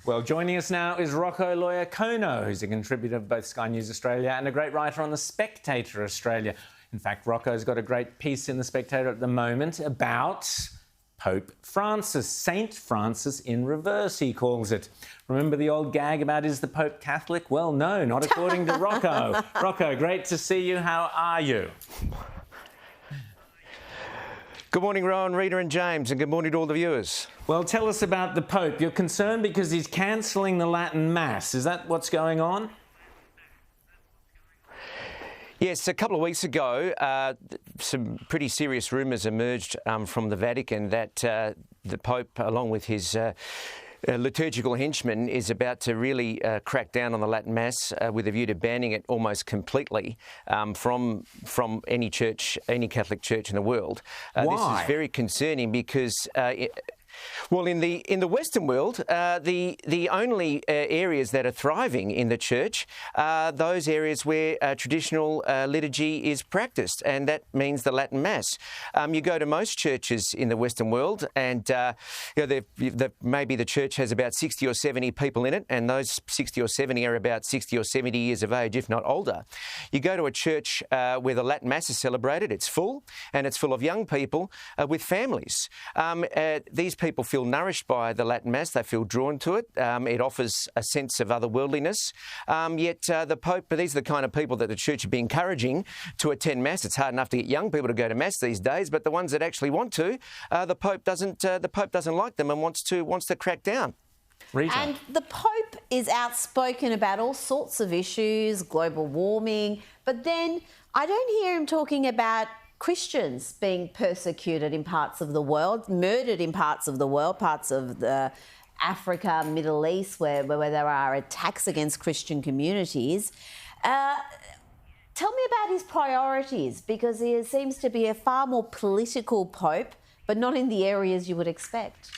Well, joining us now is Rocco Loiacono, who's a contributor of both Sky News Australia and a great writer on the Spectator Australia. In fact, Rocco's got a great piece in the Spectator at the moment about Pope Francis. Saint Francis in reverse, he calls it. Remember the old gag about is the Pope Catholic? Well, no, not according to Rocco. Rocco, great to see you. How are you? Good morning, Rowan, Rita and James, and good morning to all the viewers. Well, tell us about the Pope. You're concerned because he's cancelling the Latin Mass. Is that what's going on? Yes, a couple of weeks ago, some pretty serious rumours emerged from the Vatican that the Pope, along with his liturgical henchman, is about to really crack down on the Latin Mass with a view to banning it almost completely from any church, any Catholic church in the world. Why? This is very concerning because well, in the Western world, the only areas that are thriving in the church are those areas where traditional liturgy is practiced, and that means the Latin Mass. You go to most churches in the Western world, and maybe the church has about 60 or 70 people in it, and those 60 or 70 are about 60 or 70 years of age, if not older. You go to a church where the Latin Mass is celebrated, it's full, and it's full of young people with families. These people feel nourished by the Latin Mass. They feel drawn to it. It offers a sense of otherworldliness. Yet the Pope, these are the kind of people that the Church would be encouraging to attend Mass. It's hard enough to get young people to go to Mass these days, but the ones that actually want to, the Pope doesn't like them and wants to crack down. Rita. And the Pope is outspoken about all sorts of issues, global warming, but then I don't hear him talking about Christians being persecuted in parts of the world, murdered in parts of the world, parts of Africa, Middle East, where there are attacks against Christian communities. Tell me about his priorities, because he seems to be a far more political Pope, but not in the areas you would expect.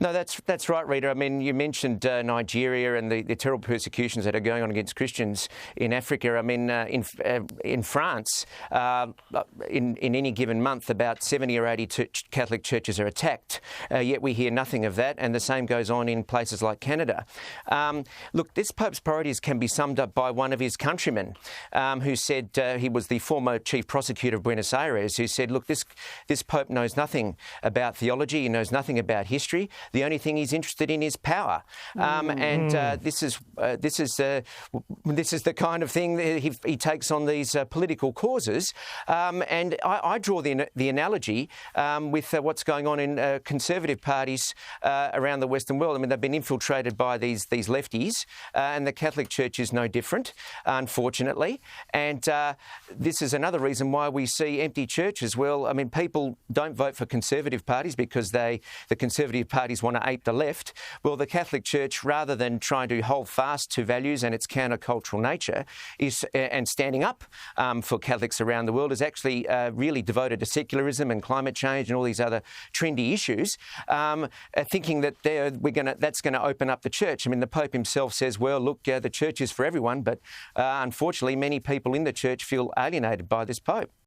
No, that's right, Rita. I mean, you mentioned Nigeria and the terrible persecutions that are going on against Christians in Africa. I mean, in France, in any given month, about 70 or 80 Catholic churches are attacked. Yet we hear nothing of that, and the same goes on in places like Canada. Look, this Pope's priorities can be summed up by one of his countrymen, who said he was the former chief prosecutor of Buenos Aires, who said, "Look, this Pope knows nothing about theology. He knows nothing about history. The only thing he's interested in is power," and this is the kind of thing that he takes on these political causes. And I draw the analogy with what's going on in conservative parties around the Western world. I mean, they've been infiltrated by these lefties, and the Catholic Church is no different, unfortunately. And this is another reason why we see empty churches. Well, I mean, people don't vote for conservative parties because the conservative parties want to ape the left. Well, the Catholic Church, rather than trying to hold fast to values and its countercultural nature, and standing up for Catholics around the world, is actually really devoted to secularism and climate change and all these other trendy issues, thinking that that's going to open up the church. I mean, the Pope himself says, well, look, the church is for everyone, but unfortunately, many people in the church feel alienated by this Pope.